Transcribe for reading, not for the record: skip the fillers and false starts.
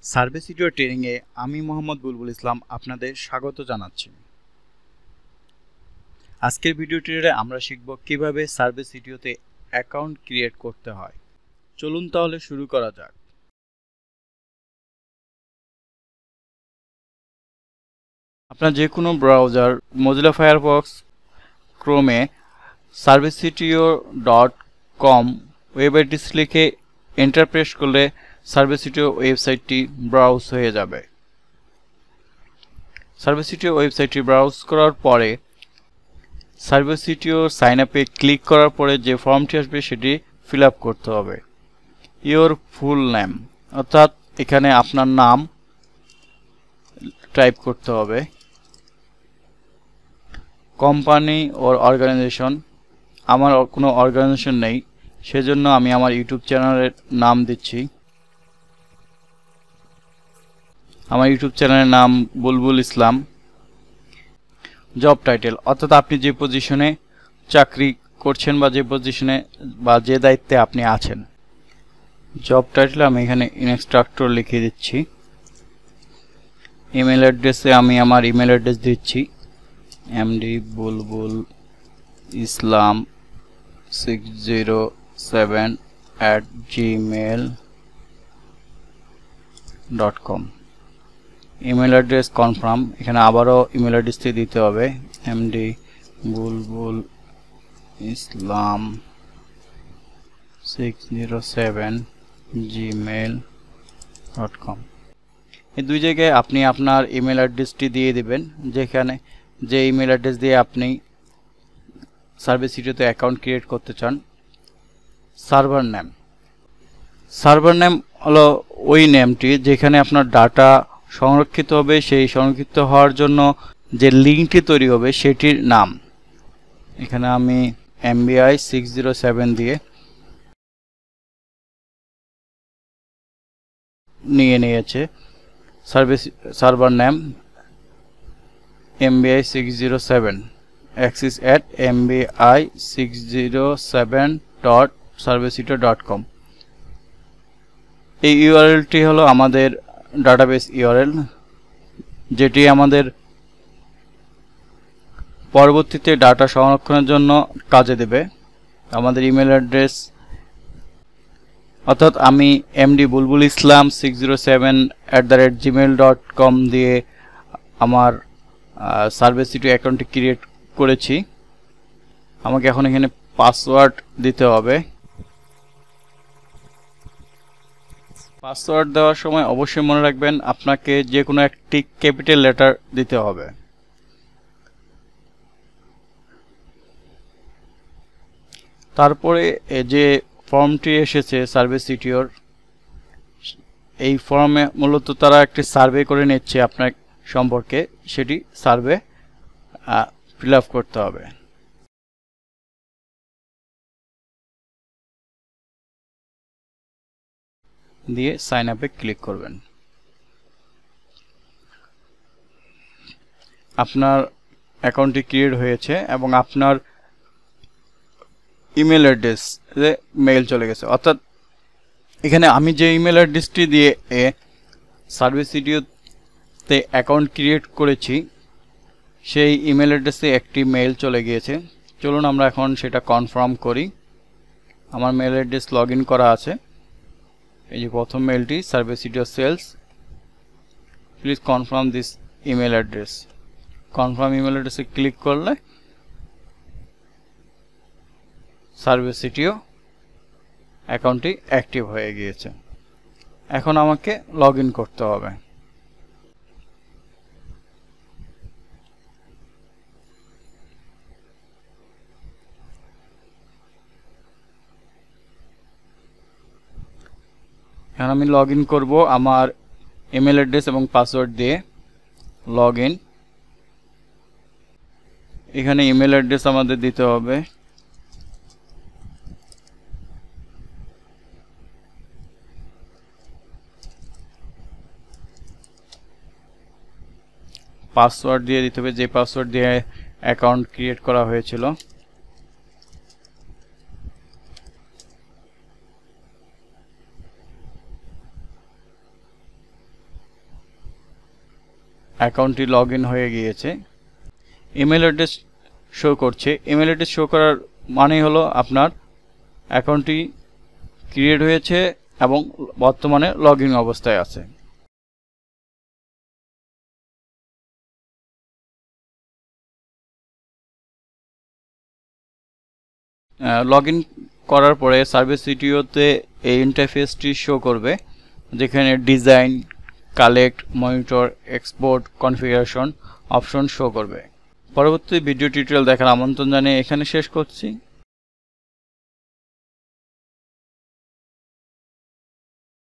Survey CTO training এ আমি মোহাম্মদ বুলবুল ইসলাম আপনাদের স্বাগত জানাচ্ছি। আজকের ভিডিওটিতে আমরা শিখব কিভাবে সার্ভে সিটিওতে অ্যাকাউন্ট ক্রিয়েট করতে হয়। চলুন তাহলে শুরু করা যাক। আপনার যে কোনো ব্রাউজার মোজিলা ফায়ারফক্স, ক্রোমে servicetio.com ওয়েব অ্যাড্রেস লিখে এন্টার প্রেস করলে সার্ভে সিটিও ওয়েবসাইটটি ব্রাউজ হয়ে যাবে। সার্ভে সিটিও ওয়েবসাইটটি ব্রাউজ করার পরে সার্ভে সিটিও সাইন আপে ক্লিক করার পরে যে ফর্মটি আসবে সেটি ফিল আপ করতে হবে। ইওর ফুল নেম অর্থাৎ এখানে আপনার নাম টাইপ করতে হবে। কোম্পানি ওর অর্গানাইজেশন, আমার কোনো অর্গানাইজেশন নেই, সেজন্য আমি আমার ইউটিউব চ্যানেলের নাম দিচ্ছি। আমার ইউটিউব চ্যানেলের নাম বুলবুল ইসলাম। জব টাইটেল অর্থাৎ আপনি যে পজিশনে চাকরি করছেন বা যে পজিশনে বা যে দায়িত্বে আপনি আছেন। জব টাইটেল আমি এখানে ইনস্ট্রাক্টর লিখে দিচ্ছি। ইমেল অ্যাড্রেসে আমি আমার ইমেল অ্যাড্রেস দিচ্ছি mdbulbulislam607@gmail.com। ইমেল অ্যাড্রেস কনফার্ম, এখানে আবারও ইমেল অ্যাড্রেসটি দিতে হবে mdbulbulislam607@gmail.com। এই দুই জায়গায় আপনি আপনার ইমেল অ্যাড্রেসটি দিয়ে দিবেন, যেখানে যে ইমেল অ্যাড্রেস দিয়ে আপনি সার্ভে সিটিওতে অ্যাকাউন্ট ক্রিয়েট করতে চান। সার্ভার নেম হলো ওই নেমটি যেখানে আপনার ডাটা সংরক্ষিত হবে। সেই সংরক্ষিত হওয়ার জন্য যে লিঙ্কটি তৈরি হবে সেটির নাম। এখানে আমি MBI607 দিয়ে নিয়েছে server name MBI607 access at mbi607.servicetio.com। এই ইউআরএলটি হলো আমাদের ডাটাবেস ইউআরএল, যেটি আমাদের পরবর্তীতে ডাটা সংরক্ষণের জন্য কাজে দেবে। আমাদের ইমেল অ্যাড্রেস অর্থাৎ আমি mdbulbulislam607@gmail.com দিয়ে আমার সার্ভে সিটিও অ্যাকাউন্টটি ক্রিয়েট করেছি। আমাকে এখন এখানে পাসওয়ার্ড দিতে হবে। পাসওয়ার্ড দেওয়ার সময় অবশ্যই মনে রাখবেন আপনাকে যে কোনো একটি ক্যাপিটাল লেটার দিতে হবে। তারপরে যে ফর্মটি এসেছে সার্ভে সিটিওর, এই ফর্মে মূলত তারা একটি সার্ভে করে নিচ্ছে আপনার সম্পর্কে, সেটি সার্ভে ফিল আপ করতে হবে। দিয়ে সাইন আপে ক্লিক করবেন। আপনার অ্যাকাউন্টটি ক্রিয়েট হয়েছে এবং আপনার ইমেল অ্যাড্রেস মেইল চলে গেছে। অর্থাৎ এখানে আমি যে ইমেল অ্যাড্রেসটি দিয়ে সার্ভে সিটিওতে অ্যাকাউন্ট ক্রিয়েট করেছি সেই ইমেল অ্যাড্রেসে একটি মেইল চলে গিয়েছে। চলুন আমরা এখন সেটা কনফার্ম করি। আমার মেইল অ্যাড্রেস লগ ইন করা আছে। এই যে প্রথম মেইলটি Servicetio sales, please confirm this email address. Confirm email অ্যাড্রেসে ক্লিক করলে সার্ভে সিটিও অ্যাকাউন্টটি অ্যাক্টিভ হয়ে গিয়েছে। এখন আমাকে লগ ইন করতে হবে। এখন আমি লগ ইন করবো আমার ইমেল অ্যাড্রেস এবং পাসওয়ার্ড দিয়ে। লগ ইন, এখানে ইমেল অ্যাড্রেস আমাদের দিতে হবে। পাসওয়ার্ড দিয়ে দিতে হবে যে পাসওয়ার্ড দিয়ে অ্যাকাউন্ট ক্রিয়েট করা হয়েছিল। অ্যাকাউন্টটি লগ ইন হয়ে গিয়েছে। ইমেল অ্যাড্রেস শো করছে। ইমেল অ্যাড্রেস শো করার মানে হলো আপনার অ্যাকাউন্টটি ক্রিয়েট হয়েছে এবং বর্তমানে লগ ইন অবস্থায় আছে। লগ ইন করার পরে সার্ভিস সিটিওতে এই ইন্টারফেসটি শো করবে, যেখানে design, collect, monitor, export, configuration option show করবে। পরবর্তী ভিডিও টিউটোরিয়াল দেখার আমন্ত্রণ জানিয়ে এখানে শেষ করছি।